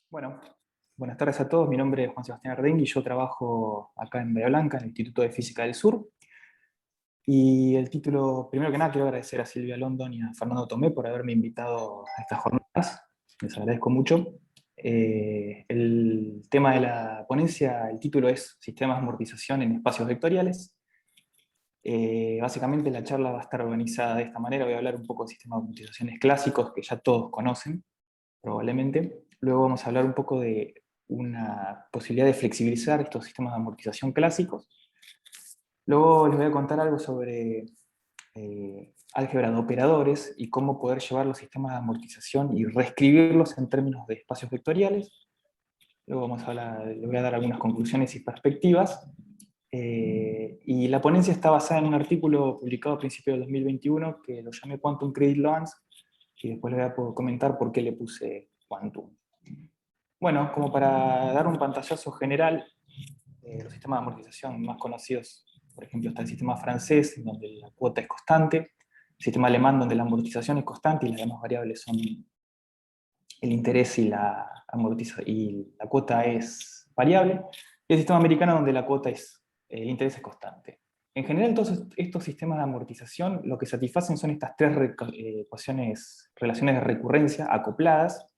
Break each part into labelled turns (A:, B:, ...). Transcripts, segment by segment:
A: Bueno, buenas tardes a todos. Mi nombre es Juan Sebastián Ardengui y yo trabajo acá en Bahía Blanca, en el Instituto de Física del Sur. Y el título, primero que nada, quiero agradecer a Silvia London y a Fernando Tomé por haberme invitado a estas jornadas. Les agradezco mucho. El tema de la ponencia, el título es Sistemas de amortización en espacios vectoriales. Básicamente la charla va a estar organizada de esta manera. Voy a hablar un poco de sistemas de amortizaciones clásicos que ya todos conocen, probablemente. Luego vamos a hablar un poco de una posibilidad de flexibilizar estos sistemas de amortización clásicos. Luego les voy a contar algo sobre álgebra de operadores y cómo poder llevar los sistemas de amortización y reescribirlos en términos de espacios vectoriales. Luego vamos a hablar, les voy a dar algunas conclusiones y perspectivas. Y la ponencia está basada en un artículo publicado a principios del 2021 que lo llamé Quantum Credit Loans, y después les voy a comentar por qué le puse Quantum. Bueno, como para dar un pantallazo general, los sistemas de amortización más conocidos, por ejemplo, está el sistema francés, donde la cuota es constante, el sistema alemán, donde la amortización es constante y las demás variables son el interés y y la cuota es variable, y el sistema americano, donde la cuota es, el interés es constante. En general, todos estos sistemas de amortización lo que satisfacen son estas tres relaciones de recurrencia acopladas,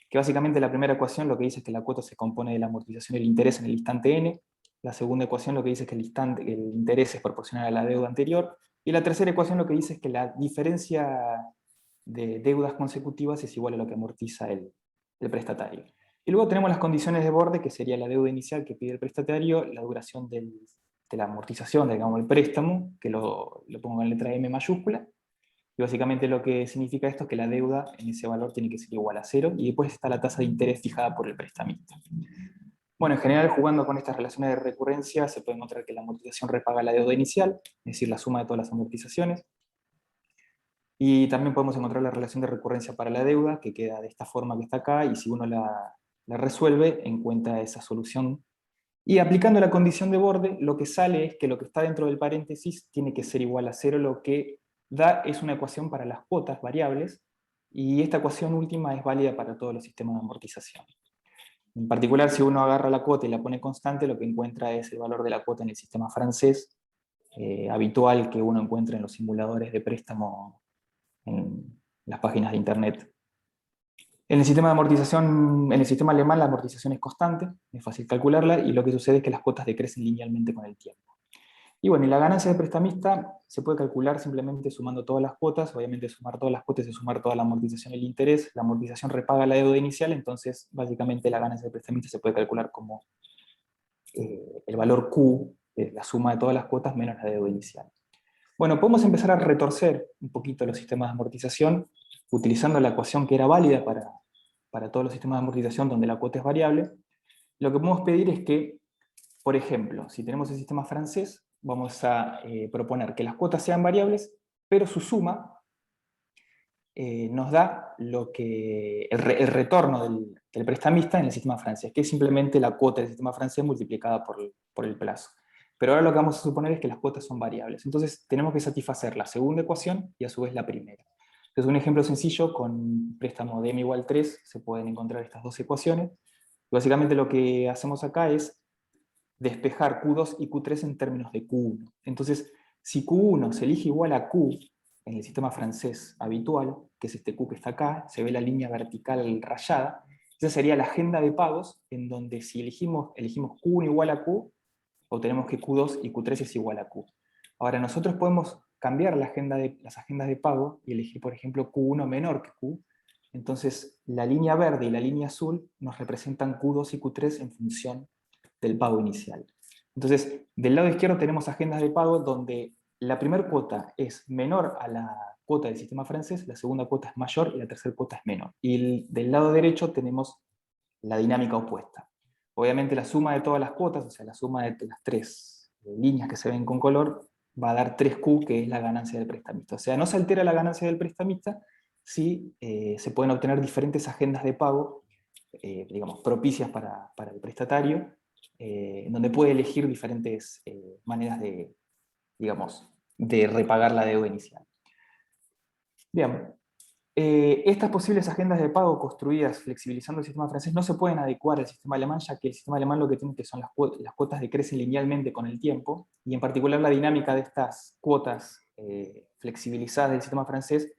A: que básicamente la primera ecuación lo que dice es que la cuota se compone de la amortización y el interés en el instante n, la segunda ecuación lo que dice es que el interés es proporcional a la deuda anterior, y la tercera ecuación lo que dice es que la diferencia de deudas consecutivas es igual a lo que amortiza el prestatario. Y luego tenemos las condiciones de borde, que sería la deuda inicial que pide el prestatario, la duración de la amortización, digamos, el préstamo, que lo pongo en letra M mayúscula, y básicamente lo que significa esto es que la deuda en ese valor tiene que ser igual a cero, y después está la tasa de interés fijada por el prestamista. Bueno, en general, jugando con estas relaciones de recurrencia, se puede encontrar que la amortización repaga la deuda inicial, es decir, la suma de todas las amortizaciones, y también podemos encontrar la relación de recurrencia para la deuda, que queda de esta forma que está acá, y si uno la resuelve, encuentra esa solución. Y aplicando la condición de borde, lo que sale es que lo que está dentro del paréntesis tiene que ser igual a cero, lo que da es una ecuación para las cuotas variables, y esta ecuación última es válida para todos los sistemas de amortización. En particular, si uno agarra la cuota y la pone constante, lo que encuentra es el valor de la cuota en el sistema francés, habitual que uno encuentra en los simuladores de préstamo en las páginas de internet. En el sistema de amortización, en el sistema alemán la amortización es constante, es fácil calcularla, y lo que sucede es que las cuotas decrecen linealmente con el tiempo. Y bueno, y la ganancia del prestamista se puede calcular simplemente sumando todas las cuotas. Obviamente sumar todas las cuotas es sumar toda la amortización y el interés. La amortización repaga la deuda inicial, entonces básicamente la ganancia del prestamista se puede calcular como el valor Q, la suma de todas las cuotas menos la deuda inicial. Bueno, podemos empezar a retorcer un poquito los sistemas de amortización utilizando la ecuación que era válida para todos los sistemas de amortización donde la cuota es variable. Lo que podemos pedir es que, por ejemplo, si tenemos el sistema francés, vamos a proponer que las cuotas sean variables, pero su suma nos da el retorno del prestamista en el sistema francés, que es simplemente la cuota del sistema francés multiplicada por el plazo. Pero ahora lo que vamos a suponer es que las cuotas son variables. Entonces tenemos que satisfacer la segunda ecuación y a su vez la primera. Entonces un ejemplo sencillo, con préstamo de m igual 3 se pueden encontrar estas dos ecuaciones. Básicamente lo que hacemos acá es despejar Q2 y Q3 en términos de Q1. Entonces, si Q1 se elige igual a Q en el sistema francés habitual, que es este Q que está acá, se ve la línea vertical rayada, esa sería la agenda de pagos, en donde si elegimos Q1 igual a Q, obtenemos que Q2 y Q3 es igual a Q. Ahora, nosotros podemos cambiar las agendas de pago y elegir, por ejemplo, Q1 menor que Q. Entonces, la línea verde y la línea azul nos representan Q2 y Q3 en función del pago inicial. Entonces, del lado izquierdo tenemos agendas de pago donde la primera cuota es menor a la cuota del sistema francés, la segunda cuota es mayor y la tercera cuota es menor. Y del lado derecho tenemos la dinámica opuesta. Obviamente la suma de todas las cuotas, o sea, la suma de las tres líneas que se ven con color, va a dar 3Q, que es la ganancia del prestamista. O sea, no se altera la ganancia del prestamista si se pueden obtener diferentes agendas de pago, digamos, propicias para el prestatario, donde puede elegir diferentes maneras de, digamos, de repagar la deuda inicial. Bien, Estas posibles agendas de pago construidas flexibilizando el sistema francés no se pueden adecuar al sistema alemán, ya que el sistema alemán lo que tiene que son las cuotas decrecen linealmente con el tiempo, y en particular la dinámica de estas cuotas flexibilizadas del sistema francés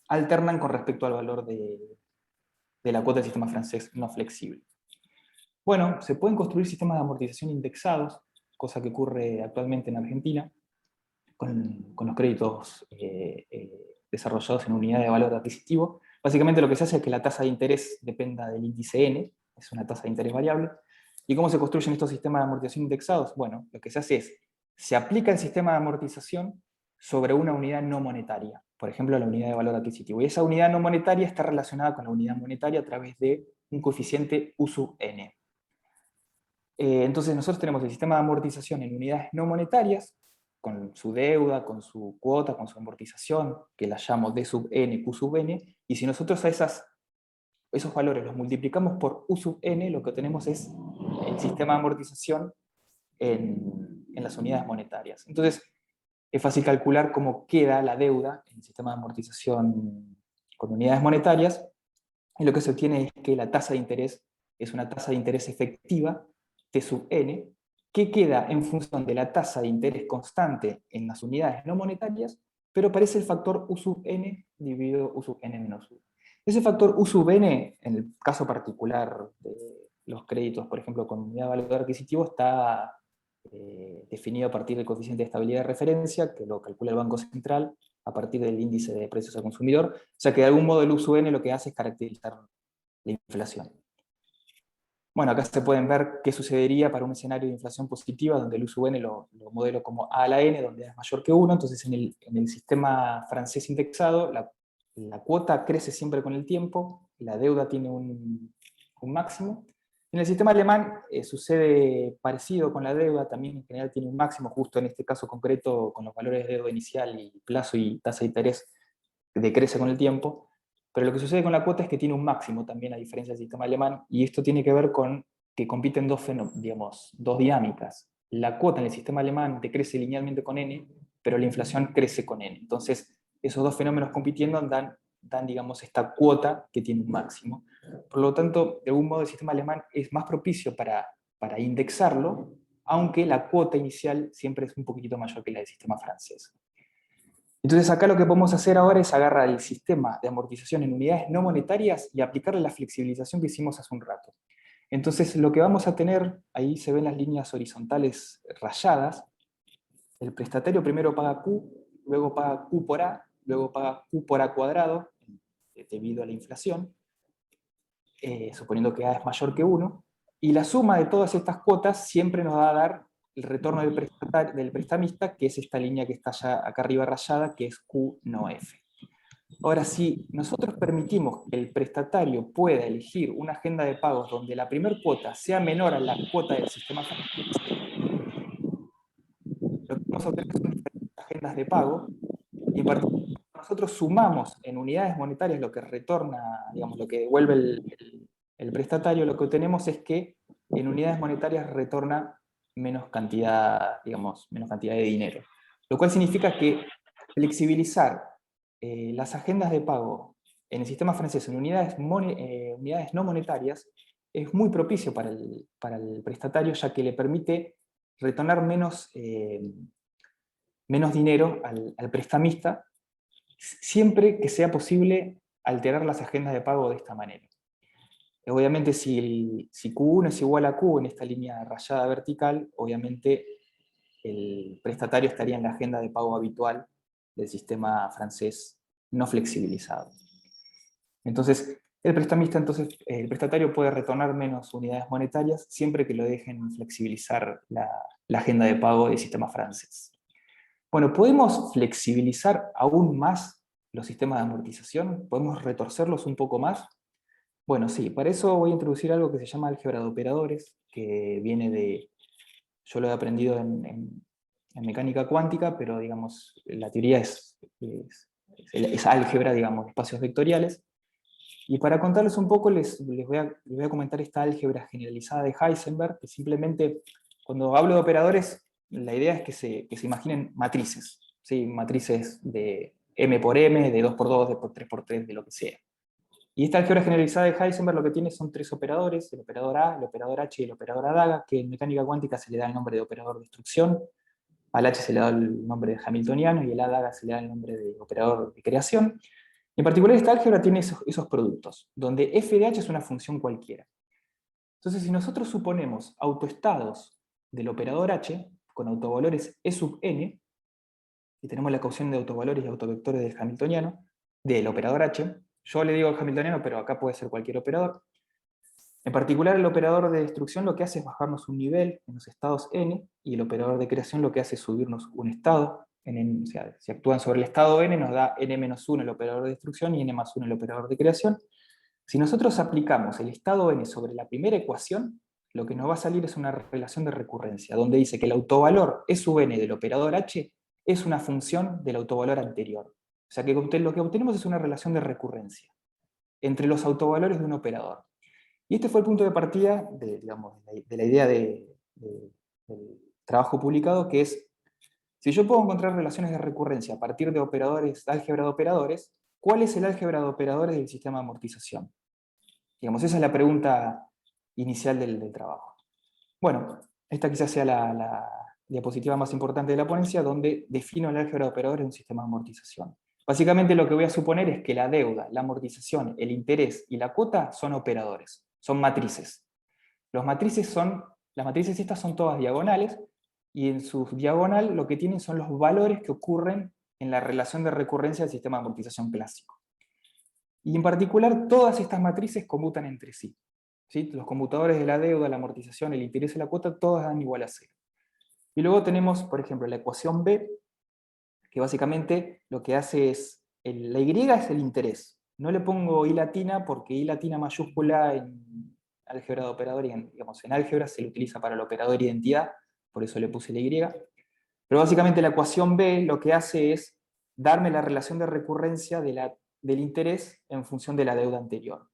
A: alternan con respecto al valor de la cuota del sistema francés no flexible. Bueno, se pueden construir sistemas de amortización indexados, cosa que ocurre actualmente en Argentina, con los créditos desarrollados en unidad de valor adquisitivo. Básicamente lo que se hace es que la tasa de interés dependa del índice N, es una tasa de interés variable. ¿Y cómo se construyen estos sistemas de amortización indexados? Bueno, lo que se hace es, se aplica el sistema de amortización sobre una unidad no monetaria, por ejemplo la unidad de valor adquisitivo. Y esa unidad no monetaria está relacionada con la unidad monetaria a través de un coeficiente U sub n. Entonces nosotros tenemos el sistema de amortización en unidades no monetarias, con su deuda, con su cuota, con su amortización, que la llamo D sub n, Q sub n, y si nosotros a esos valores los multiplicamos por U sub n, lo que tenemos es el sistema de amortización en las unidades monetarias. Entonces, es fácil calcular cómo queda la deuda en el sistema de amortización con unidades monetarias, y lo que se obtiene es que la tasa de interés es una tasa de interés efectiva, T sub n, que queda en función de la tasa de interés constante en las unidades no monetarias, pero parece el factor U sub n dividido U sub n menos 1. Ese factor U sub n, en el caso particular de los créditos, por ejemplo, con unidad de valor adquisitivo, está definido a partir del coeficiente de estabilidad de referencia, que lo calcula el Banco Central, a partir del índice de precios al consumidor, o sea que de algún modo el U sub n lo que hace es caracterizar la inflación. Bueno, acá se pueden ver qué sucedería para un escenario de inflación positiva, donde el U sub n lo modelo como A a la n, donde es mayor que 1, entonces en el sistema francés indexado, la cuota crece siempre con el tiempo, la deuda tiene un máximo. En el sistema alemán sucede parecido con la deuda, también en general tiene un máximo, justo en este caso concreto, con los valores de deuda inicial y plazo y tasa de interés, decrece con el tiempo. Pero lo que sucede con la cuota es que tiene un máximo también, a diferencia del sistema alemán, y esto tiene que ver con que compiten dos dinámicas. La cuota en el sistema alemán decrece linealmente con n, pero la inflación crece con n. Entonces, esos dos fenómenos compitiendo dan digamos, esta cuota que tiene un máximo. Por lo tanto, de algún modo el sistema alemán es más propicio para indexarlo, aunque la cuota inicial siempre es un poquitito mayor que la del sistema francés. Entonces acá lo que podemos hacer ahora es agarrar el sistema de amortización en unidades no monetarias y aplicarle la flexibilización que hicimos hace un rato. Entonces lo que vamos a tener, ahí se ven las líneas horizontales rayadas, el prestatario primero paga Q, luego paga Q por A, luego paga Q por A cuadrado, debido a la inflación, suponiendo que A es mayor que 1, y la suma de todas estas cuotas siempre nos va a dar el retorno del prestamista, que es esta línea que está ya acá arriba rayada, que es Q no F. Ahora, si nosotros permitimos que el prestatario pueda elegir una agenda de pagos donde la primera cuota sea menor a la cuota del sistema francés, lo que vamos a obtener son diferentes agendas de pago, y en particular nosotros sumamos en unidades monetarias lo que retorna, digamos, lo que devuelve el prestatario, lo que obtenemos es que en unidades monetarias retorna menos cantidad, digamos, menos cantidad de dinero. Lo cual significa que flexibilizar las agendas de pago en el sistema francés en unidades no monetarias es muy propicio para el prestatario, ya que le permite retornar menos dinero al prestamista, siempre que sea posible alterar las agendas de pago de esta manera. Obviamente si Q1 es igual a Q en esta línea rayada vertical, obviamente el prestatario estaría en la agenda de pago habitual del sistema francés no flexibilizado. Entonces, el prestatario puede retornar menos unidades monetarias siempre que lo dejen flexibilizar la agenda de pago del sistema francés. Bueno, ¿podemos flexibilizar aún más los sistemas de amortización? ¿Podemos retorcerlos un poco más? Bueno, sí, para eso voy a introducir algo que se llama álgebra de operadores, que viene yo lo he aprendido en mecánica cuántica, pero digamos, la teoría es álgebra, digamos, de espacios vectoriales. Y para contarles un poco, les voy a comentar esta álgebra generalizada de Heisenberg, que simplemente, cuando hablo de operadores, la idea es que se imaginen matrices, ¿sí? Matrices m por m, de 2 por 2, de 3 por 3, de lo que sea. Y esta álgebra generalizada de Heisenberg lo que tiene son 3 operadores, el operador A, el operador H y el operador Adaga, que en mecánica cuántica se le da el nombre de operador de destrucción, al H se le da el nombre de hamiltoniano y el Adaga se le da el nombre de operador de creación. En particular esta álgebra tiene esos productos, donde f de h es una función cualquiera. Entonces si nosotros suponemos autoestados del operador h con autovalores e sub n, y tenemos la ecuación de autovalores y autovectores del hamiltoniano, del operador h, yo le digo hamiltoniano, pero acá puede ser cualquier operador. En particular, el operador de destrucción lo que hace es bajarnos un nivel en los estados n, y el operador de creación lo que hace es subirnos un estado. O sea, si actúan sobre el estado n, nos da n-1 el operador de destrucción y n+1 el operador de creación. Si nosotros aplicamos el estado n sobre la primera ecuación, lo que nos va a salir es una relación de recurrencia, donde dice que el autovalor e sub n del operador h es una función del autovalor anterior. O sea que lo que obtenemos es una relación de recurrencia entre los autovalores de un operador. Y este fue el punto de partida de la idea del trabajo publicado, que es, si yo puedo encontrar relaciones de recurrencia a partir de operadores, álgebra de operadores, ¿cuál es el álgebra de operadores del sistema de amortización? Digamos, esa es la pregunta inicial del trabajo. Bueno, esta quizás sea la diapositiva más importante de la ponencia, donde defino el álgebra de operadores de un sistema de amortización. Básicamente lo que voy a suponer es que la deuda, la amortización, el interés y la cuota son operadores, son matrices. Las matrices estas son todas diagonales, y en su diagonal lo que tienen son los valores que ocurren en la relación de recurrencia del sistema de amortización clásico. Y en particular, todas estas matrices conmutan entre sí. ¿Sí? Los conmutadores de la deuda, la amortización, el interés y la cuota, todas dan igual a 0. Y luego tenemos, por ejemplo, la ecuación B, que básicamente lo que hace es, la Y es el interés. No le pongo I latina porque I latina mayúscula en álgebra de operador, digamos, en álgebra se le utiliza para el operador identidad, por eso le puse la Y. Pero básicamente la ecuación B lo que hace es darme la relación de recurrencia del interés en función de la deuda anterior.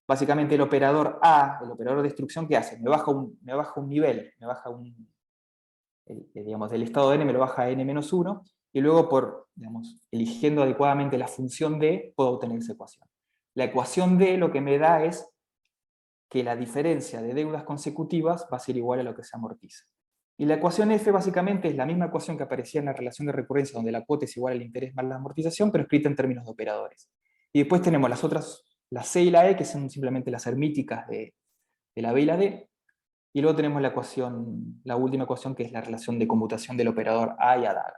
A: Básicamente el operador A, el operador de destrucción, ¿qué hace? Me baja un nivel, me baja digamos, del estado n me lo baja a n-1, y luego eligiendo adecuadamente la función D, puedo obtener esa ecuación. La ecuación D lo que me da es que la diferencia de deudas consecutivas va a ser igual a lo que se amortiza. Y la ecuación F básicamente es la misma ecuación que aparecía en la relación de recurrencia, donde la cuota es igual al interés más la amortización, pero escrita en términos de operadores. Y después tenemos las otras, la C y la E, que son simplemente las hermíticas de la B y la D. Y luego tenemos la ecuación, la última ecuación, que es la relación de conmutación del operador A y Adaga.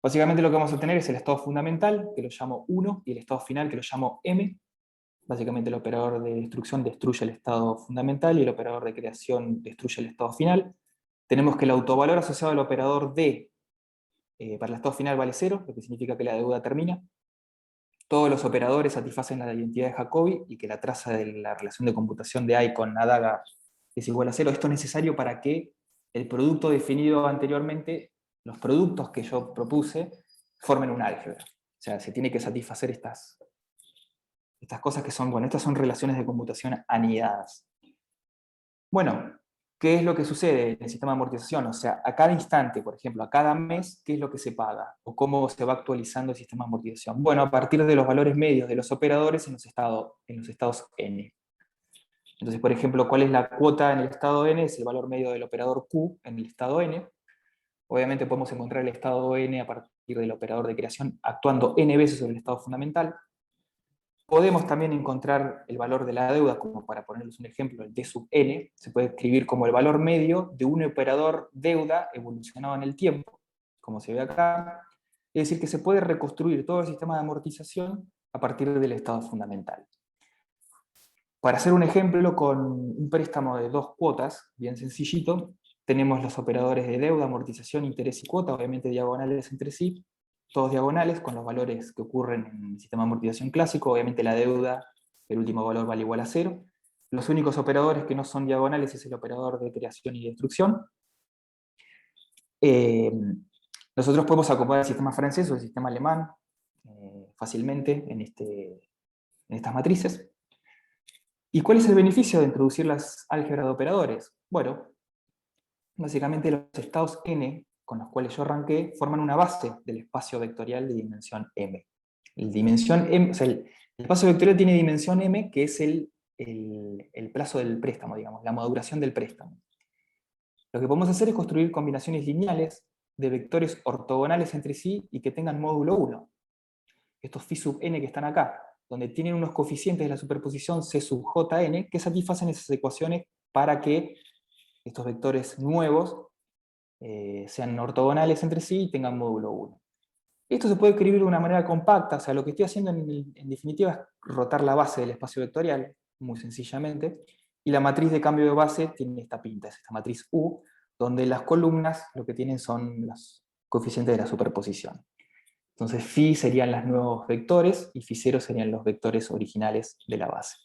A: Básicamente lo que vamos a obtener es el estado fundamental, que lo llamo 1, y el estado final, que lo llamo M. Básicamente el operador de destrucción destruye el estado fundamental y el operador de creación destruye el estado final. Tenemos que el autovalor asociado al operador D para el estado final vale 0, lo que significa que la deuda termina. Todos los operadores satisfacen la identidad de Jacobi y que la traza de la relación de computación de I con Adaga es igual a 0. Esto es necesario para que el producto definido anteriormente, los productos que yo propuse, formen un álgebra. O sea, se tiene que satisfacer estas cosas que son, bueno, estas son relaciones de computación anidadas. Bueno, ¿qué es lo que sucede en el sistema de amortización? O sea, a cada instante, por ejemplo, a cada mes, ¿qué es lo que se paga? ¿O cómo se va actualizando el sistema de amortización? Bueno, a partir de los valores medios de los operadores en los estados n. Entonces, por ejemplo, ¿cuál es la cuota en el estado n? Es el valor medio del operador q en el estado n. Obviamente podemos encontrar el estado n a partir del operador de creación actuando n veces sobre el estado fundamental. Podemos también encontrar el valor de la deuda, como para ponerles un ejemplo, el d sub n, se puede escribir como el valor medio de un operador deuda evolucionado en el tiempo, como se ve acá. Es decir, que se puede reconstruir todo el sistema de amortización a partir del estado fundamental. Para hacer un ejemplo con un préstamo de 2 cuotas, bien sencillito, tenemos los operadores de deuda, amortización, interés y cuota, obviamente diagonales entre sí, todos diagonales, con los valores que ocurren en el sistema de amortización clásico. Obviamente la deuda, el último valor vale igual a 0. Los únicos operadores que no son diagonales es el operador de creación y destrucción. Nosotros podemos acomodar el sistema francés o el sistema alemán fácilmente en estas matrices. ¿Y cuál es el beneficio de introducir las álgebras de operadores? Bueno, básicamente los estados n con los cuales yo arranqué, forman una base del espacio vectorial de dimensión m. El espacio vectorial tiene dimensión m, que es el plazo del préstamo, digamos, la duración del préstamo. Lo que podemos hacer es construir combinaciones lineales de vectores ortogonales entre sí y que tengan módulo 1. Estos phi sub n que están acá, donde tienen unos coeficientes de la superposición c sub jn que satisfacen esas ecuaciones para que estos vectores nuevos sean ortogonales entre sí y tengan módulo 1. Esto se puede escribir de una manera compacta, o sea, lo que estoy haciendo en definitiva es rotar la base del espacio vectorial, muy sencillamente, y la matriz de cambio de base tiene esta pinta, es esta matriz U, donde las columnas lo que tienen son los coeficientes de la superposición. Entonces phi serían los nuevos vectores y phi0 serían los vectores originales de la base.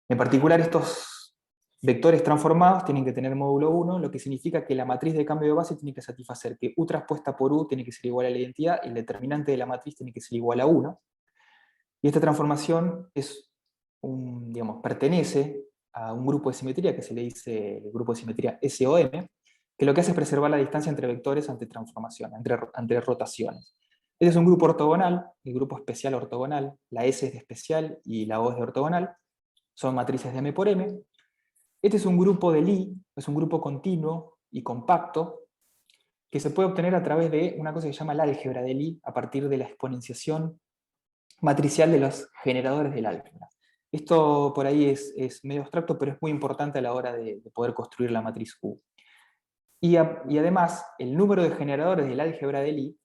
A: En particular, estos vectores transformados tienen que tener módulo 1, lo que significa que la matriz de cambio de base tiene que satisfacer que U transpuesta por U tiene que ser igual a la identidad y el determinante de la matriz tiene que ser igual a 1. Y esta transformación pertenece a un grupo de simetría que se le dice el grupo de simetría SOM, que lo que hace es preservar la distancia entre vectores ante transformación, entre rotaciones. Este es un grupo ortogonal, el grupo especial ortogonal, la S es de especial y la O es de ortogonal, son matrices de M por M. Este es un grupo de Lie, es un grupo continuo y compacto, que se puede obtener a través de una cosa que se llama el álgebra de Lie, a partir de la exponenciación matricial de los generadores del álgebra. Esto por ahí es medio abstracto, pero es muy importante a la hora de poder construir la matriz U. Y además, el número de generadores del álgebra de Lie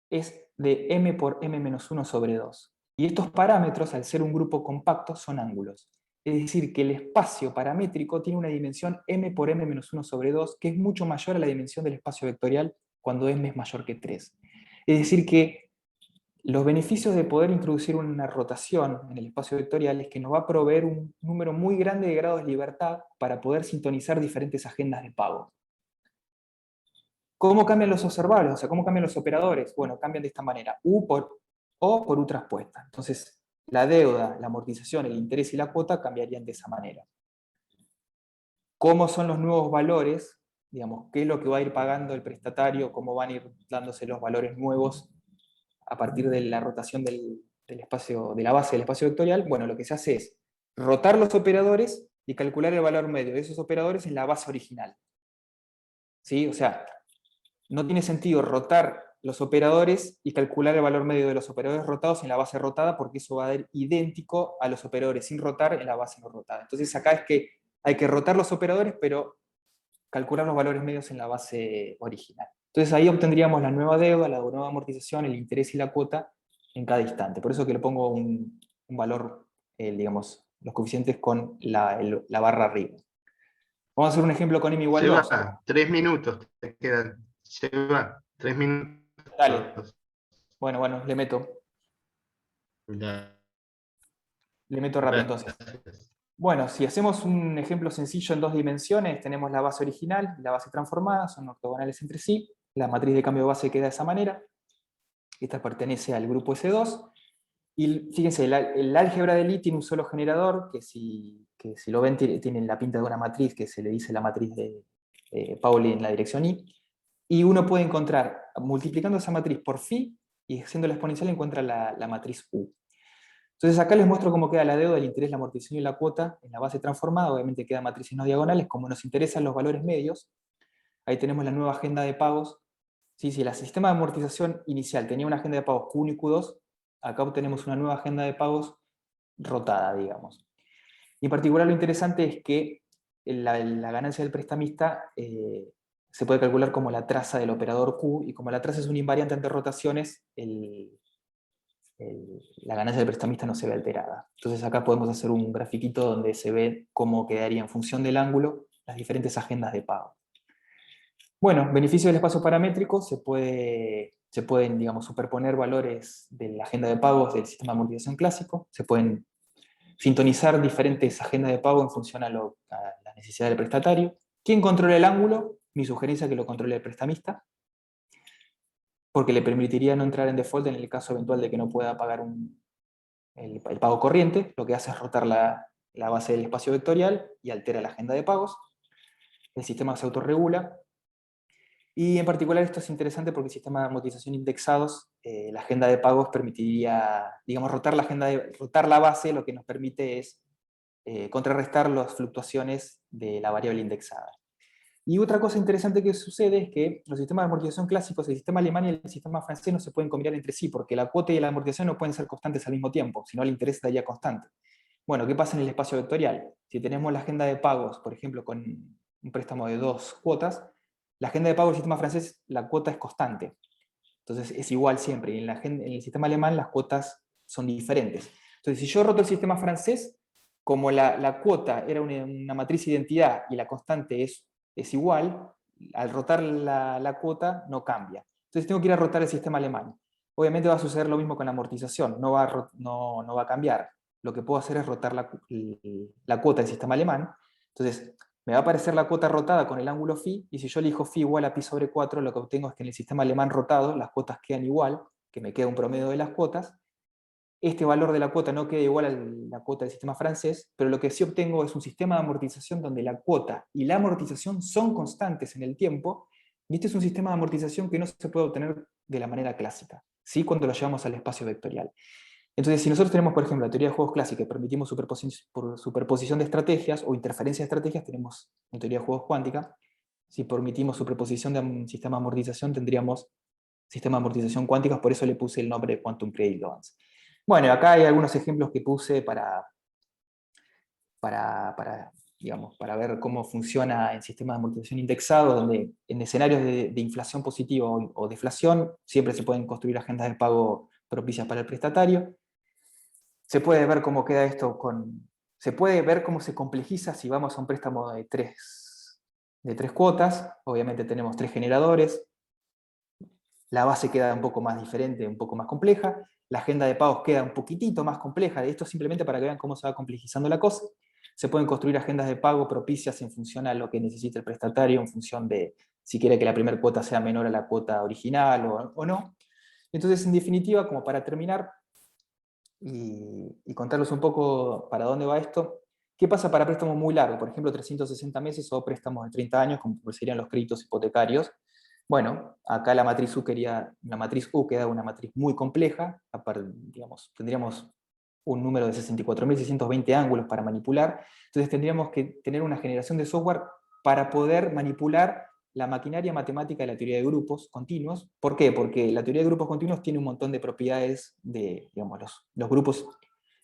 A: es de m por m-1 sobre 2. Y estos parámetros, al ser un grupo compacto, son ángulos. Es decir, que el espacio paramétrico tiene una dimensión m por m-1 sobre 2, que es mucho mayor a la dimensión del espacio vectorial cuando m es mayor que 3. Es decir, que los beneficios de poder introducir una rotación en el espacio vectorial es que nos va a proveer un número muy grande de grados de libertad para poder sintonizar diferentes agendas de pago. ¿Cómo cambian los observables? O sea, ¿cómo cambian los operadores? Bueno, cambian de esta manera. U por O por U transpuesta. Entonces, la deuda, la amortización, el interés y la cuota cambiarían de esa manera. ¿Cómo son los nuevos valores? Digamos, ¿qué es lo que va a ir pagando el prestatario? ¿Cómo van a ir dándose los valores nuevos a partir de la rotación del espacio, de la base del espacio vectorial? Bueno, lo que se hace es rotar los operadores y calcular el valor medio de esos operadores en la base original. ¿Sí? O sea, no tiene sentido rotar los operadores y calcular el valor medio de los operadores rotados en la base rotada, porque eso va a dar idéntico a los operadores sin rotar en la base no rotada. Entonces acá es que hay que rotar los operadores, pero calcular los valores medios en la base original. Entonces ahí obtendríamos la nueva deuda, la nueva amortización, el interés y la cuota en cada instante. Por eso que le pongo un valor, digamos, los coeficientes con la barra arriba. Vamos a hacer un ejemplo con m igual 2.
B: Seba, 3 minutos te quedan. Seba, 3 minutos.
A: Dale. Bueno, le meto.
B: Ya,
A: Le meto rápido entonces.
B: gracias.
A: Bueno, si hacemos un ejemplo sencillo en 2 dimensiones, tenemos la base original y la base transformada, son ortogonales entre sí. La matriz de cambio de base queda de esa manera. Esta pertenece al grupo S2. Y fíjense, el álgebra de Lie tiene un solo generador, que si lo ven tiene la pinta de una matriz que se le dice la matriz de Pauli en la dirección I. Y uno puede encontrar, multiplicando esa matriz por phi, y haciendo la exponencial encuentra la matriz U. Entonces acá les muestro cómo queda la deuda, el interés, la amortización y la cuota en la base transformada. Obviamente quedan matrices no diagonales, como nos interesan los valores medios. Ahí tenemos la nueva agenda de pagos. Si el sistema de amortización inicial tenía una agenda de pagos Q1 y Q2, acá obtenemos una nueva agenda de pagos rotada, digamos. Y en particular lo interesante es que la ganancia del prestamista se puede calcular como la traza del operador Q, y como la traza es un invariante ante rotaciones, la ganancia del prestamista no se ve alterada. Entonces acá podemos hacer un grafiquito donde se ve cómo quedaría en función del ángulo las diferentes agendas de pago. Bueno, beneficio del espacio paramétrico, se pueden, digamos, superponer valores de la agenda de pagos del sistema de amortización clásico, se pueden sintonizar diferentes agendas de pago en función a la necesidad del prestatario. ¿Quién controla el ángulo? Mi sugerencia es que lo controle el prestamista, porque le permitiría no entrar en default en el caso eventual de que no pueda pagar el pago corriente. Lo que hace es rotar la base del espacio vectorial y altera la agenda de pagos. El sistema se autorregula. Y en particular esto es interesante porque el sistema de amortización indexados, la agenda de pagos permitiría, digamos, rotar la base, lo que nos permite es contrarrestar las fluctuaciones de la variable indexada. Y otra cosa interesante que sucede es que los sistemas de amortización clásicos, el sistema alemán y el sistema francés, no se pueden combinar entre sí, porque la cuota y la amortización no pueden ser constantes al mismo tiempo, sino el interés estaría constante. Bueno, ¿qué pasa en el espacio vectorial? Si tenemos la agenda de pagos, por ejemplo, con un préstamo de 2 cuotas, la agenda de pagos del sistema francés, la cuota es constante. Entonces es igual siempre. Y en el sistema alemán las cuotas son diferentes. Entonces, si yo roto el sistema francés, como la cuota era una matriz de identidad y la constante es igual, al rotar la cuota no cambia. Entonces tengo que ir a rotar el sistema alemán. Obviamente va a suceder lo mismo con la amortización, no va a cambiar. Lo que puedo hacer es rotar la cuota del sistema alemán. Entonces, me va a aparecer la cuota rotada con el ángulo phi, y si yo elijo phi igual a pi sobre 4, lo que obtengo es que en el sistema alemán rotado las cuotas quedan igual, que me queda un promedio de las cuotas. Este valor de la cuota no queda igual a la cuota del sistema francés, pero lo que sí obtengo es un sistema de amortización donde la cuota y la amortización son constantes en el tiempo, y este es un sistema de amortización que no se puede obtener de la manera clásica, ¿sí? Cuando lo llevamos al espacio vectorial. Entonces, si nosotros tenemos, por ejemplo, la teoría de juegos clásica y permitimos superposición de estrategias o interferencia de estrategias, tenemos una teoría de juegos cuántica. Si permitimos superposición de un sistema de amortización, tendríamos sistema de amortización cuánticos, por eso le puse el nombre de Quantum Credit Loans. Bueno, acá hay algunos ejemplos que puse digamos, para ver cómo funciona el sistema de amortización indexado, donde en escenarios de inflación positiva o deflación siempre se pueden construir agendas de pago propicias para el prestatario. Se puede ver cómo queda esto se puede ver cómo se complejiza si vamos a un préstamo de tres cuotas. Obviamente tenemos 3 generadores, la base queda un poco más diferente, un poco más compleja, la agenda de pagos queda un poquitito más compleja, esto simplemente para que vean cómo se va complejizando la cosa. Se pueden construir agendas de pago propicias en función a lo que necesita el prestatario, en función de si quiere que la primera cuota sea menor a la cuota original o no. Entonces, en definitiva, como para terminar, y contarles un poco para dónde va esto. ¿Qué pasa para préstamos muy largos? Por ejemplo, 360 meses o préstamos de 30 años, como serían los créditos hipotecarios. Bueno, acá la matriz U queda una matriz muy compleja, digamos, tendríamos un número de 64.620 ángulos para manipular, entonces tendríamos que tener una generación de software para poder manipular la maquinaria matemática de la teoría de grupos continuos. ¿Por qué? Porque la teoría de grupos continuos tiene un montón de propiedades digamos, los grupos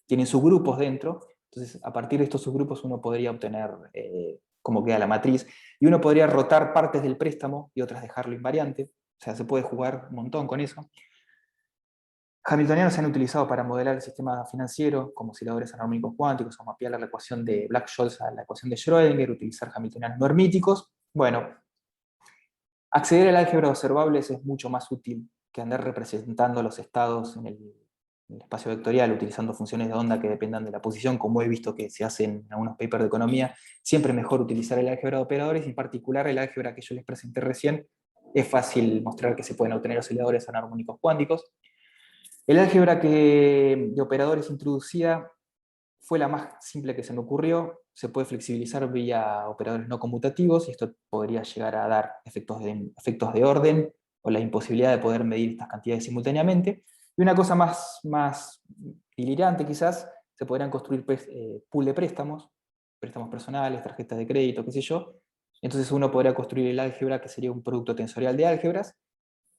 A: tienen subgrupos dentro, entonces a partir de estos subgrupos uno podría obtener cómo queda la matriz, y uno podría rotar partes del préstamo y otras dejarlo invariante, o sea, se puede jugar un montón con eso. Hamiltonianos se han utilizado para modelar el sistema financiero como osciladores anarmónicos cuánticos, o mapear la ecuación de Black-Scholes a la ecuación de Schrödinger, utilizar Hamiltonianos no hermíticos. Bueno, acceder al álgebra de observables es mucho más útil que andar representando los estados en el espacio vectorial utilizando funciones de onda que dependan de la posición, como he visto que se hacen en algunos papers de economía. Siempre es mejor utilizar el álgebra de operadores, y en particular el álgebra que yo les presenté recién. Es fácil mostrar que se pueden obtener osciladores anarmónicos cuánticos. El álgebra de operadores introducida fue la más simple que se me ocurrió. Se puede flexibilizar vía operadores no conmutativos, y esto podría llegar a dar efectos de orden o la imposibilidad de poder medir estas cantidades simultáneamente. Y una cosa más delirante quizás, se podrían construir pool de préstamos personales, tarjetas de crédito, qué sé yo. Entonces uno podría construir el álgebra, que sería un producto tensorial de álgebras.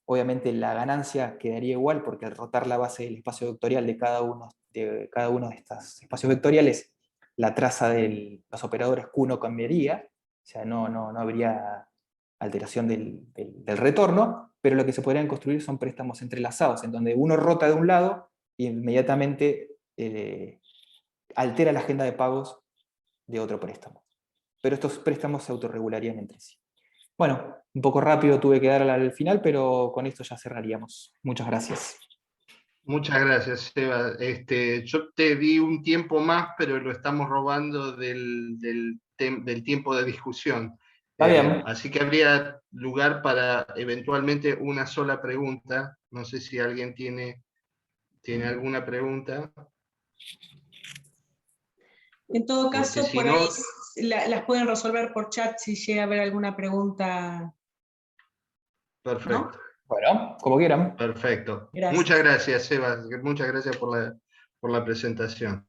A: Obviamente la ganancia quedaría igual, porque al rotar la base del espacio vectorial de cada uno de estos espacios vectoriales, la traza de los operadores Q no cambiaría, o sea, no habría alteración del retorno, pero lo que se podrían construir son préstamos entrelazados, en donde uno rota de un lado y inmediatamente altera la agenda de pagos de otro préstamo. Pero estos préstamos se autorregularían entre sí. Bueno, un poco rápido tuve que dar al final, pero con esto ya cerraríamos. Muchas gracias.
B: Muchas gracias, Seba. Yo te di un tiempo más, pero lo estamos robando del tiempo de discusión.
A: Está bien.
B: Así que habría lugar para eventualmente una sola pregunta. No sé si alguien tiene alguna pregunta.
C: En todo
B: Porque
C: caso,
B: si
C: por
B: no,
C: ahí las pueden resolver por chat si llega a haber alguna pregunta
B: Perfecto,
A: Bueno, como quieran.
B: perfecto.
C: Gracias.
B: Muchas gracias, Seba. Muchas gracias por la presentación.